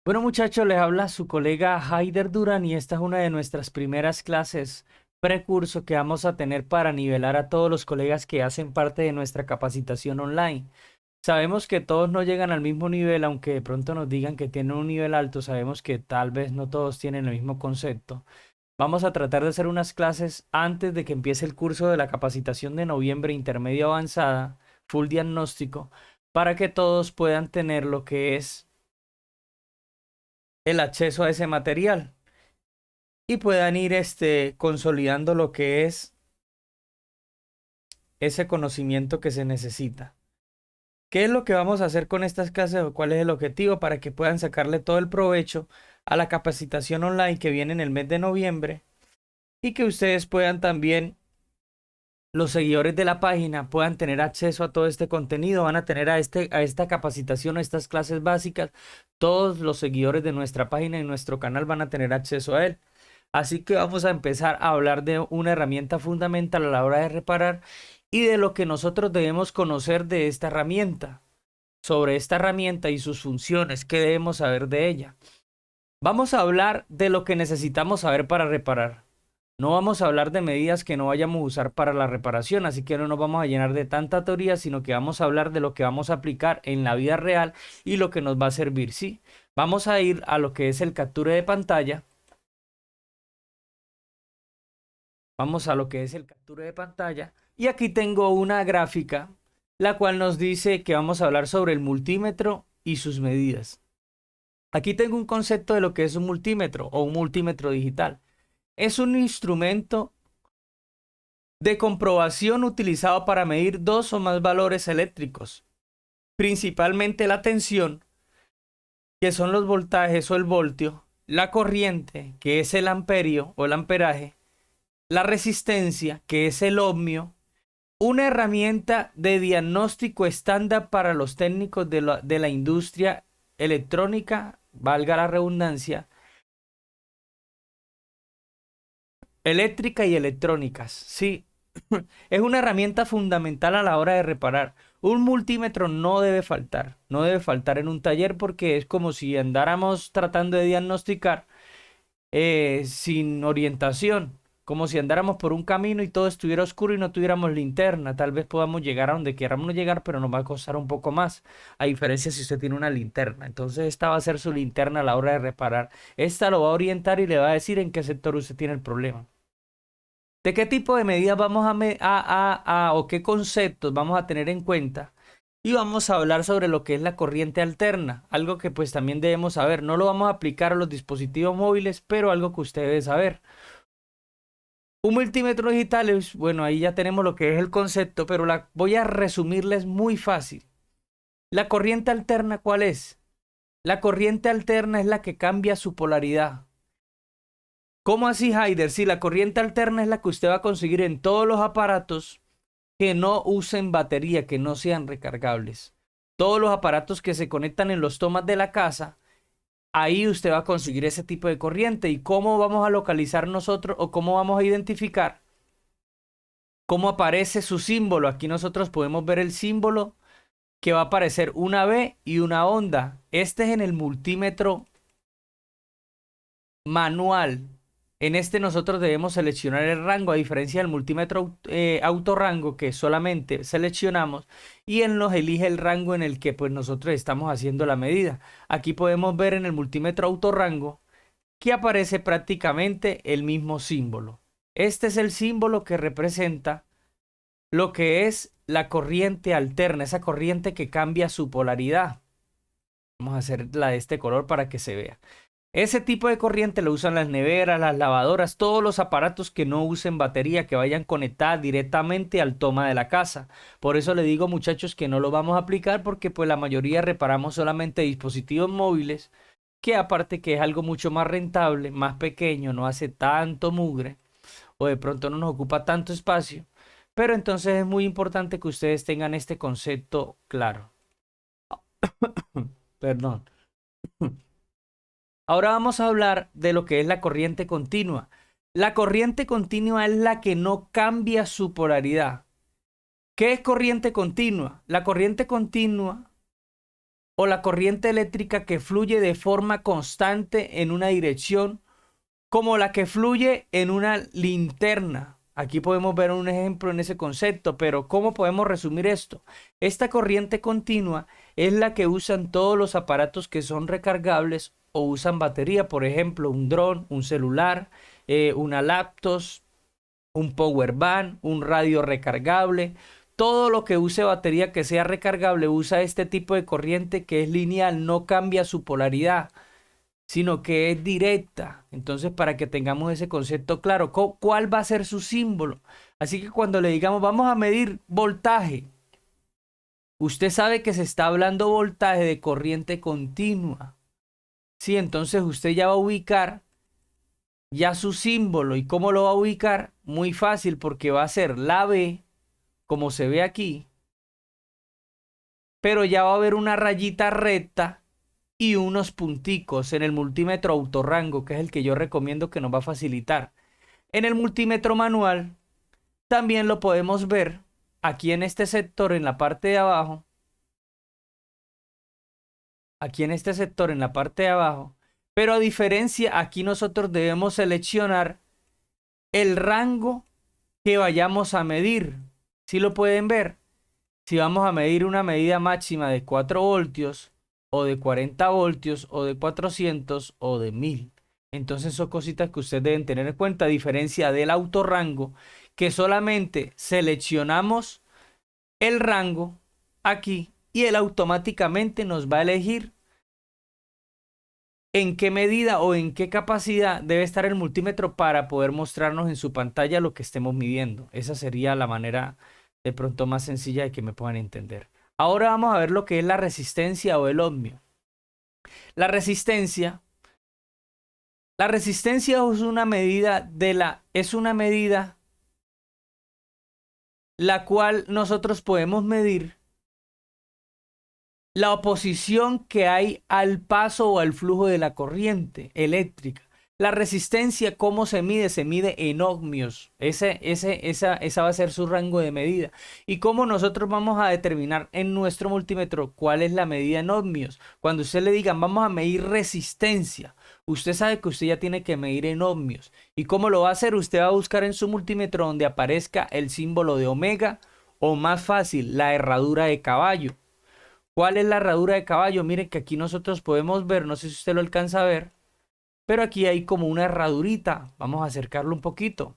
Bueno, muchachos, les habla su colega Haider Durán y esta es una de nuestras primeras clases precurso que vamos a tener para nivelar a todos los colegas que hacen parte de nuestra capacitación online. Sabemos que todos no llegan al mismo nivel, aunque de pronto nos digan que tienen un nivel alto, sabemos que tal vez no todos tienen el mismo concepto. Vamos a tratar de hacer unas clases antes de que empiece el curso de la capacitación de noviembre intermedio avanzada, full diagnóstico, para que todos puedan tener lo que es el acceso a ese material y puedan ir consolidando lo que es ese conocimiento que se necesita. ¿Qué es lo que vamos a hacer con estas clases o cuál es el objetivo para que puedan sacarle todo el provecho a la capacitación online que viene en el mes de noviembre y que ustedes puedan también, los seguidores de la página, puedan tener acceso a todo este contenido, van a tener a esta capacitación, a estas clases básicas, todos los seguidores de nuestra página y nuestro canal van a tener acceso a él. Así que vamos a empezar a hablar de una herramienta fundamental a la hora de reparar y de lo que nosotros debemos conocer de esta herramienta, sobre esta herramienta y sus funciones, qué debemos saber de ella. Vamos a hablar de lo que necesitamos saber para reparar. No vamos a hablar de medidas que no vayamos a usar para la reparación, así que no nos vamos a llenar de tanta teoría, sino que vamos a hablar de lo que vamos a aplicar en la vida real y lo que nos va a servir, ¿sí? Vamos a ir a lo que es el capture de pantalla. Vamos a lo que es el capture de pantalla. Y aquí tengo una gráfica, la cual nos dice que vamos a hablar sobre el multímetro y sus medidas. Aquí tengo un concepto de lo que es un multímetro o un multímetro digital. Es un instrumento de comprobación utilizado para medir dos o más valores eléctricos, principalmente la tensión, que son los voltajes o el voltio, la corriente, que es el amperio o el amperaje, la resistencia, que es el ohmio, una herramienta de diagnóstico estándar para los técnicos de la industria electrónica, valga la redundancia, eléctrica y electrónicas. Sí, es una herramienta fundamental a la hora de reparar. Un multímetro no debe faltar, no debe faltar en un taller porque es como si andáramos tratando de diagnosticar sin orientación, como si andáramos por un camino y todo estuviera oscuro y no tuviéramos linterna. Tal vez podamos llegar a donde queramos llegar, pero nos va a costar un poco más, a diferencia si usted tiene una linterna. Entonces esta va a ser su linterna a la hora de reparar. Esta lo va a orientar y le va a decir en qué sector usted tiene el problema. ¿De qué tipo de medidas vamos o qué conceptos vamos a tener en cuenta? Y vamos a hablar sobre lo que es la corriente alterna, algo que pues también debemos saber. No lo vamos a aplicar a los dispositivos móviles, pero algo que usted debe saber. Un multímetro digital es, bueno, ahí ya tenemos lo que es el concepto, pero voy a resumirles muy fácil. La corriente alterna, ¿cuál es? La corriente alterna es la que cambia su polaridad. ¿Cómo así, Haider? Si la corriente alterna es la que usted va a conseguir en todos los aparatos que no usen batería, que no sean recargables. Todos los aparatos que se conectan en los tomas de la casa, ahí usted va a conseguir ese tipo de corriente. ¿Y cómo vamos a localizar nosotros o cómo vamos a identificar cómo aparece su símbolo? Aquí nosotros podemos ver el símbolo que va a aparecer una V y una onda. Este es en el multímetro manual. En este nosotros debemos seleccionar el rango, a diferencia del multímetro autorrango que solamente seleccionamos y él nos elige el rango en el que pues nosotros estamos haciendo la medida. Aquí podemos ver en el multímetro autorrango que aparece prácticamente el mismo símbolo. Este es el símbolo que representa lo que es la corriente alterna, esa corriente que cambia su polaridad. Vamos a hacerla de este color para que se vea. Ese tipo de corriente lo usan las neveras, las lavadoras, todos los aparatos que no usen batería, que vayan conectadas directamente al toma de la casa. Por eso le digo, muchachos, que no lo vamos a aplicar porque pues la mayoría reparamos solamente dispositivos móviles, que aparte que es algo mucho más rentable, más pequeño, no hace tanto mugre o de pronto no nos ocupa tanto espacio. Pero entonces es muy importante que ustedes tengan este concepto claro. Perdón. Ahora vamos a hablar de lo que es la corriente continua. La corriente continua es la que no cambia su polaridad. ¿Qué es corriente continua? La corriente continua o la corriente eléctrica que fluye de forma constante en una dirección, como la que fluye en una linterna. Aquí podemos ver un ejemplo en ese concepto, pero ¿cómo podemos resumir esto? Esta corriente continua es la que usan todos los aparatos que son recargables o usan batería, por ejemplo, un dron, un celular, una laptop, un power bank, un radio recargable. Todo lo que use batería que sea recargable usa este tipo de corriente que es lineal, no cambia su polaridad, sino que es directa. Entonces, para que tengamos ese concepto claro, ¿cuál va a ser su símbolo? Así que cuando le digamos vamos a medir voltaje, usted sabe que se está hablando voltaje de corriente continua. Sí, entonces usted ya va a ubicar ya su símbolo. ¿Y cómo lo va a ubicar? Muy fácil, porque va a ser la B, como se ve aquí, pero ya va a haber una rayita recta y unos punticos en el multímetro autorrango, que es el que yo recomiendo, que nos va a facilitar. En el multímetro manual también lo podemos ver aquí en este sector, en la parte de abajo. Aquí en este sector, en la parte de abajo. Pero a diferencia, aquí nosotros debemos seleccionar el rango que vayamos a medir. ¿Sí lo pueden ver? Si vamos a medir una medida máxima de 4 voltios, o de 40 voltios, o de 400, o de 1000. Entonces son cositas que ustedes deben tener en cuenta, a diferencia del autorrango, que solamente seleccionamos el rango aquí y él automáticamente nos va a elegir en qué medida o en qué capacidad debe estar el multímetro para poder mostrarnos en su pantalla lo que estemos midiendo. Esa sería la manera de pronto más sencilla de que me puedan entender. Ahora vamos a ver lo que es la resistencia o el ohmio. La resistencia es una medida la cual nosotros podemos medir la oposición que hay al paso o al flujo de la corriente eléctrica. La resistencia, ¿cómo se mide? Se mide en ohmios. Esa va a ser su rango de medida. ¿Y cómo nosotros vamos a determinar en nuestro multímetro cuál es la medida en ohmios? Cuando usted le digan, vamos a medir resistencia, usted sabe que usted ya tiene que medir en ohmios. ¿Y cómo lo va a hacer? Usted va a buscar en su multímetro donde aparezca el símbolo de omega, o más fácil, la herradura de caballo. ¿Cuál es la herradura de caballo? Miren que aquí nosotros podemos ver, no sé si usted lo alcanza a ver, pero aquí hay como una herradurita. Vamos a acercarlo un poquito.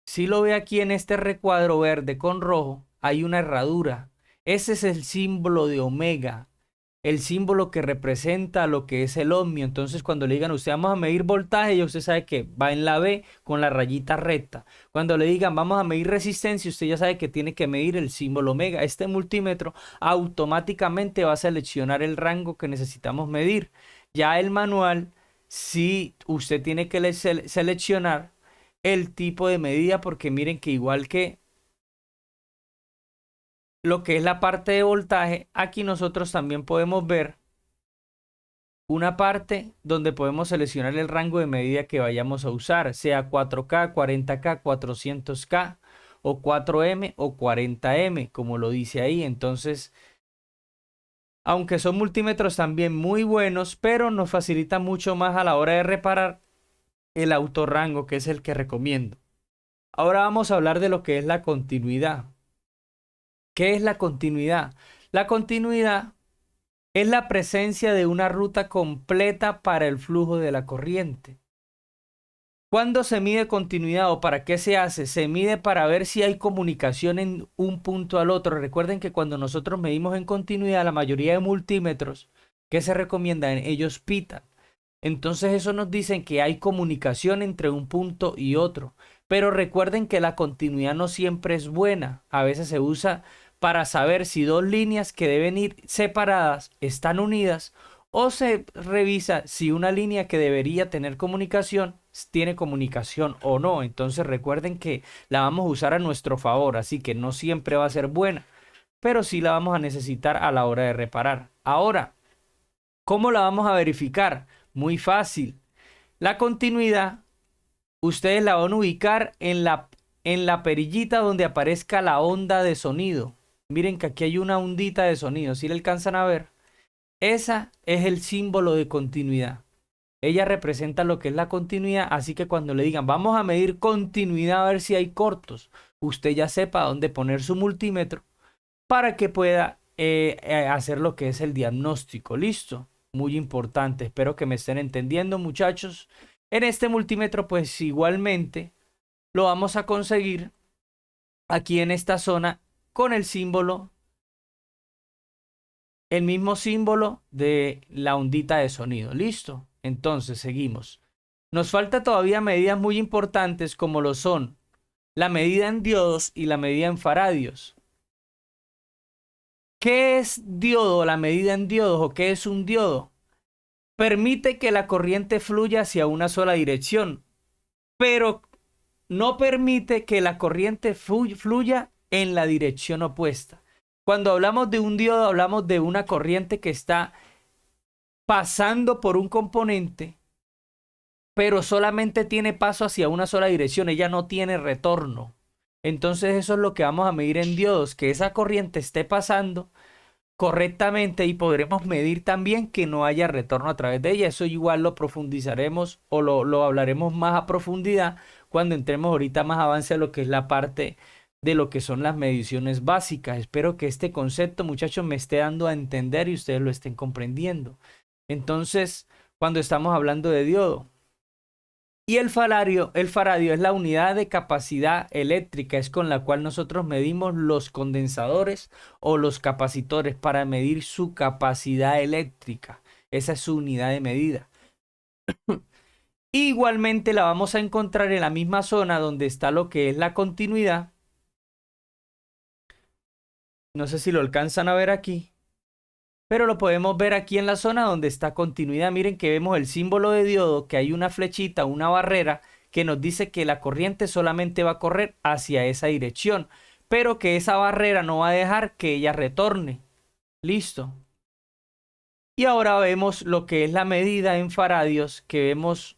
Si lo ve aquí en este recuadro verde con rojo, hay una herradura. Ese es el símbolo de omega, el símbolo que representa lo que es el ohmio. Entonces, cuando le digan a usted vamos a medir voltaje, ya usted sabe que va en la B con la rayita recta. Cuando le digan vamos a medir resistencia, usted ya sabe que tiene que medir el símbolo omega. Este multímetro automáticamente va a seleccionar el rango que necesitamos medir. Ya el manual, sí, usted tiene que seleccionar el tipo de medida, porque miren que igual que lo que es la parte de voltaje, aquí nosotros también podemos ver una parte donde podemos seleccionar el rango de medida que vayamos a usar, sea 4K, 40K, 400K o 4M o 40M, como lo dice ahí. Entonces, aunque son multímetros también muy buenos, pero nos facilita mucho más a la hora de reparar el autorrango, que es el que recomiendo. Ahora vamos a hablar de lo que es la continuidad. ¿Qué es la continuidad? La continuidad es la presencia de una ruta completa para el flujo de la corriente. ¿Cuándo se mide continuidad o para qué se hace? Se mide para ver si hay comunicación en un punto al otro. Recuerden que cuando nosotros medimos en continuidad, la mayoría de multímetros que se recomiendan, ellos pitan. Entonces eso nos dice que hay comunicación entre un punto y otro. Pero recuerden que la continuidad no siempre es buena. A veces se usa para saber si dos líneas que deben ir separadas están unidas, o se revisa si una línea que debería tener comunicación tiene comunicación o no. Entonces recuerden que la vamos a usar a nuestro favor, así que no siempre va a ser buena, pero sí la vamos a necesitar a la hora de reparar. Ahora, ¿cómo la vamos a verificar? Muy fácil. La continuidad, ustedes la van a ubicar en la perillita donde aparezca la onda de sonido. miren que aquí hay una ondita de sonido, ¿sí le alcanzan a ver? Esa es el símbolo de continuidad. Ella representa lo que es la continuidad, así que cuando le digan vamos a medir continuidad a ver si hay cortos, usted ya sepa dónde poner su multímetro para que pueda hacer lo que es el diagnóstico. ¿Listo? Muy importante. Espero que me estén entendiendo, muchachos. En este multímetro, pues igualmente lo vamos a conseguir aquí en esta zona con el símbolo, el mismo símbolo de la ondita de sonido. ¿Listo? Entonces, seguimos. Nos falta todavía medidas muy importantes como lo son la medida en diodos y la medida en faradios. ¿Qué es diodo, la medida en diodos o qué es un diodo? Permite que la corriente fluya hacia una sola dirección, pero no permite que la corriente fluya en la dirección opuesta. Cuando hablamos de un diodo, hablamos de una corriente que está pasando por un componente, pero solamente tiene paso hacia una sola dirección, ella no tiene retorno. Entonces eso es lo que vamos a medir en diodos, que esa corriente esté pasando correctamente y podremos medir también que no haya retorno a través de ella. Eso igual lo profundizaremos o lo hablaremos más a profundidad cuando entremos ahorita más avance a lo que es la parte de lo que son las mediciones básicas. Espero que este concepto, muchachos, me esté dando a entender y ustedes lo estén comprendiendo. Entonces, cuando estamos hablando de diodo, y el faradio es la unidad de capacidad eléctrica, es con la cual nosotros medimos los condensadores o los capacitores para medir su capacidad eléctrica. Esa es su unidad de medida. Igualmente la vamos a encontrar en la misma zona donde está lo que es la continuidad. No sé si lo alcanzan a ver aquí, pero lo podemos ver aquí en la zona donde está continuidad. Miren que vemos el símbolo de diodo, que hay una flechita, una barrera que nos dice que la corriente solamente va a correr hacia esa dirección, pero que esa barrera no va a dejar que ella retorne. Listo. Y ahora vemos lo que es la medida en faradios, que vemos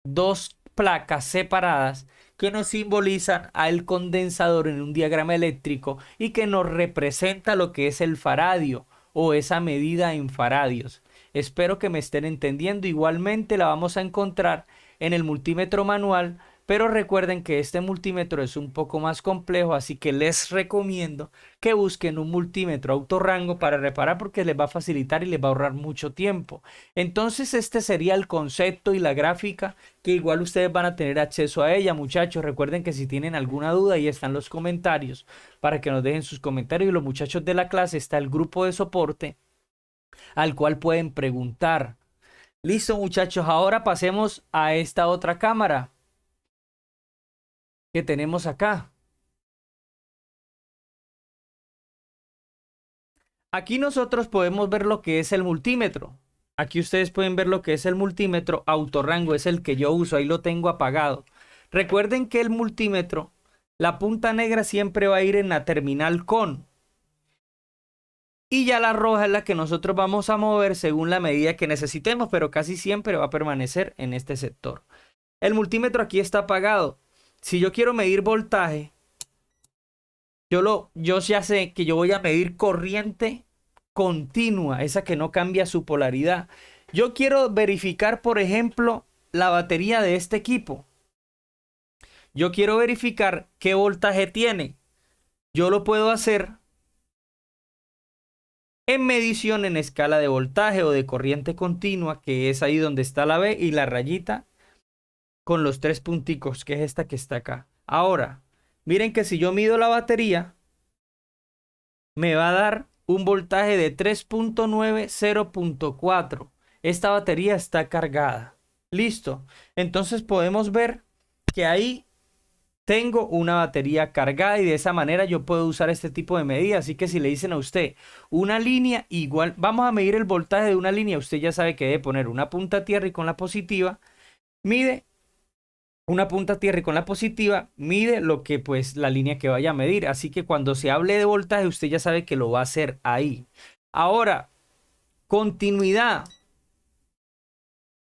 dos placas separadas que nos simbolizan al condensador en un diagrama eléctrico y que nos representa lo que es el faradio o esa medida en faradios. Espero que me estén entendiendo. Igualmente la vamos a encontrar en el multímetro manual, pero recuerden que este multímetro es un poco más complejo, así que les recomiendo que busquen un multímetro autorrango para reparar porque les va a facilitar y les va a ahorrar mucho tiempo. Entonces este sería el concepto y la gráfica que igual ustedes van a tener acceso a ella, muchachos. Recuerden que si tienen alguna duda, ahí están los comentarios para que nos dejen sus comentarios y los muchachos de la clase está el grupo de soporte al cual pueden preguntar. Listo, muchachos, ahora pasemos a esta otra cámara que tenemos acá. Aquí nosotros podemos ver lo que es el multímetro. Aquí ustedes pueden ver lo que es el multímetro autorrango, es el que yo uso, ahí lo tengo apagado. Recuerden que el multímetro, la punta negra siempre va a ir en la terminal con. Y ya la roja es la que nosotros vamos a mover según la medida que necesitemos, pero casi siempre va a permanecer en este sector. El multímetro aquí está apagado. Si yo quiero medir voltaje, yo ya sé que yo voy a medir corriente continua, esa que no cambia su polaridad. Yo quiero verificar, por ejemplo, la batería de este equipo. Yo quiero verificar qué voltaje tiene. Yo lo puedo hacer en medición en escala de voltaje o de corriente continua, que es ahí donde está la B y la rayita con los tres punticos, que es esta que está acá. Ahora, miren que si yo mido la batería, me va a dar un voltaje de 3.9, 0.4. Esta batería está cargada. Listo. Entonces podemos ver que ahí tengo una batería cargada y de esa manera yo puedo usar este tipo de medidas. Así que si le dicen a usted una línea igual, vamos a medir el voltaje de una línea, usted ya sabe que debe poner una punta a tierra y con la positiva mide una punta a tierra y con la positiva mide lo que pues la línea que vaya a medir. Así que cuando se hable de voltaje usted ya sabe que lo va a hacer ahí. Ahora, continuidad.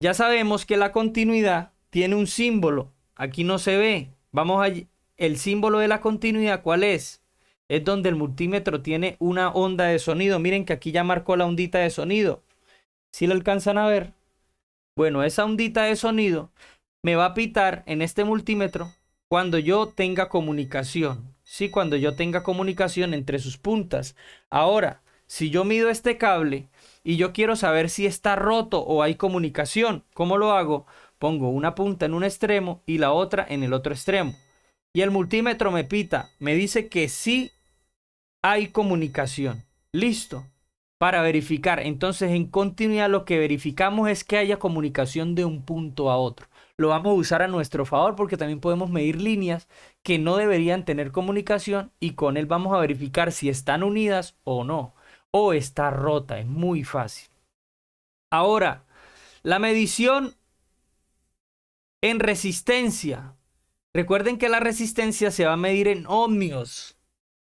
Ya sabemos que la continuidad tiene un símbolo. Aquí no se ve. Vamos a el símbolo de la continuidad, ¿cuál es? es donde el multímetro tiene una onda de sonido. Miren que aquí ya marcó la ondita de sonido. ¿Sí lo alcanzan a ver? Bueno, esa ondita de sonido me va a pitar en este multímetro cuando yo tenga comunicación. Sí, cuando yo tenga comunicación entre sus puntas. Ahora, si yo mido este cable y yo quiero saber si está roto o hay comunicación, ¿cómo lo hago? Pongo una punta en un extremo y la otra en el otro extremo. Y el multímetro me pita, me dice que sí hay comunicación. Listo. Para verificar. Entonces, en continuidad lo que verificamos es que haya comunicación de un punto a otro. Lo vamos a usar a nuestro favor porque también podemos medir líneas que no deberían tener comunicación y con él vamos a verificar si están unidas o no. O está rota. Es muy fácil. Ahora, la medición en resistencia. Recuerden que la resistencia se va a medir en ohmios.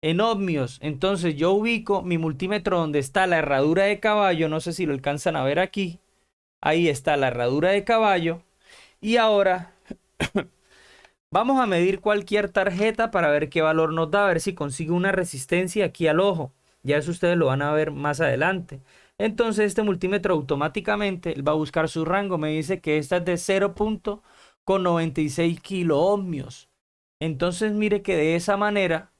En ohmios. Entonces yo ubico mi multímetro donde está la herradura de caballo. No sé si lo alcanzan a ver aquí. Ahí está la herradura de caballo. Y ahora vamos a medir cualquier tarjeta para ver qué valor nos da. A ver si consigue una resistencia aquí al ojo. Ya eso ustedes lo van a ver más adelante. Entonces este multímetro automáticamente él va a buscar su rango. Me dice que esta es de 0.96 kiloohmios. Entonces mire que de esa manera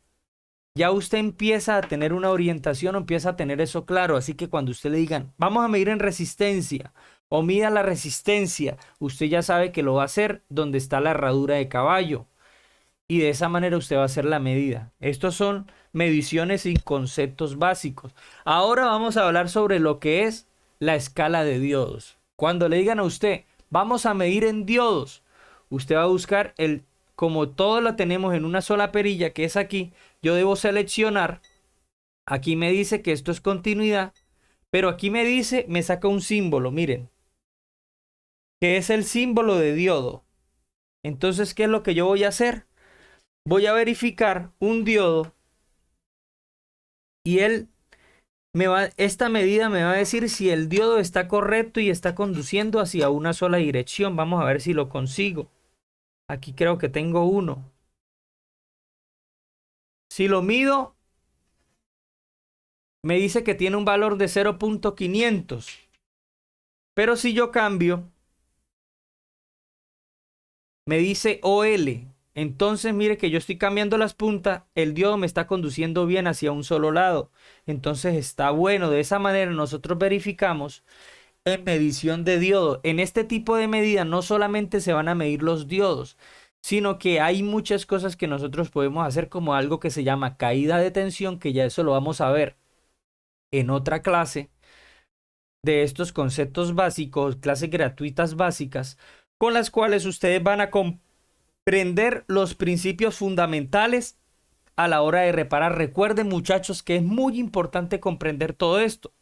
ya usted empieza a tener una orientación o empieza a tener eso claro. Así que cuando usted le digan, vamos a medir en resistencia o mida la resistencia, usted ya sabe que lo va a hacer donde está la herradura de caballo. Y de esa manera usted va a hacer la medida. Estos son mediciones y conceptos básicos. Ahora vamos a hablar sobre lo que es la escala de diodos. Cuando le digan a usted, vamos a medir en diodos, usted va a buscar el, como todo lo tenemos en una sola perilla, que es aquí, yo debo seleccionar, aquí me dice que esto es continuidad, pero aquí me dice, me saca un símbolo, miren, que es el símbolo de diodo. Entonces, ¿qué es lo que yo voy a hacer? Voy a verificar un diodo y esta medida me va a decir si el diodo está correcto y está conduciendo hacia una sola dirección. Vamos a ver si lo consigo. Aquí creo que tengo uno. Si lo mido, me dice que tiene un valor de 0.500. Pero si yo cambio, me dice OL. Entonces mire que yo estoy cambiando las puntas, el diodo me está conduciendo bien hacia un solo lado. Entonces está bueno. De esa manera nosotros verificamos en medición de diodo. En este tipo de medida no solamente se van a medir los diodos, sino que hay muchas cosas que nosotros podemos hacer, como algo que se llama caída de tensión, que ya eso lo vamos a ver en otra clase de estos conceptos básicos, clases gratuitas básicas, con las cuales ustedes van a comprender los principios fundamentales a la hora de reparar. Recuerden, muchachos, que es muy importante comprender todo esto.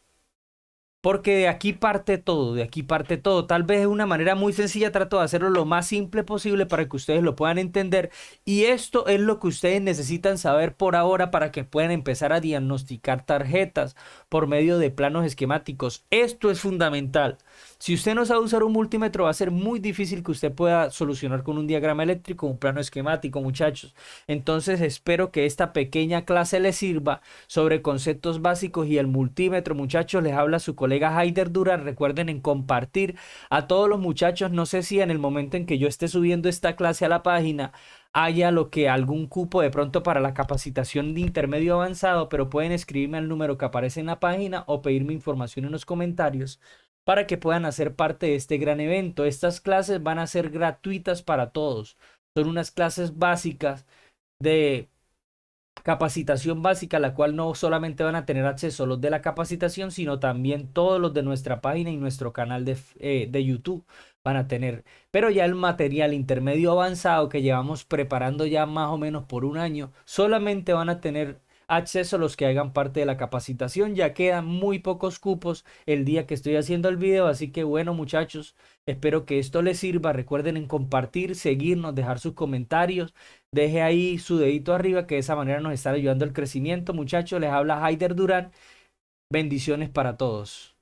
Porque de aquí parte todo, de aquí parte todo. Tal vez de una manera muy sencilla trato de hacerlo lo más simple posible para que ustedes lo puedan entender. Y esto es lo que ustedes necesitan saber por ahora para que puedan empezar a diagnosticar tarjetas por medio de planos esquemáticos. Esto es fundamental. Si usted no sabe usar un multímetro, va a ser muy difícil que usted pueda solucionar con un diagrama eléctrico un plano esquemático, muchachos. Entonces espero que esta pequeña clase les sirva sobre conceptos básicos y el multímetro. Muchachos, les habla su colega Haider Durán. Recuerden en compartir a todos los muchachos. No sé si en el momento en que yo esté subiendo esta clase a la página haya lo que algún cupo de pronto para la capacitación de intermedio avanzado, pero pueden escribirme al número que aparece en la página o pedirme información en los comentarios para que puedan hacer parte de este gran evento. Estas clases van a ser gratuitas para todos. Son unas clases básicas de capacitación básica, a la cual no solamente van a tener acceso los de la capacitación, sino también todos los de nuestra página y nuestro canal de YouTube van a tener. Pero ya el material intermedio avanzado que llevamos preparando ya más o menos por un año, solamente van a tener acceso a los que hagan parte de la capacitación. Ya quedan muy pocos cupos el día que estoy haciendo el video, así que bueno, muchachos, espero que esto les sirva. Recuerden en compartir, seguirnos, dejar sus comentarios, deje ahí su dedito arriba, que de esa manera nos está ayudando al crecimiento. Muchachos, les habla Haider Durán. Bendiciones para todos.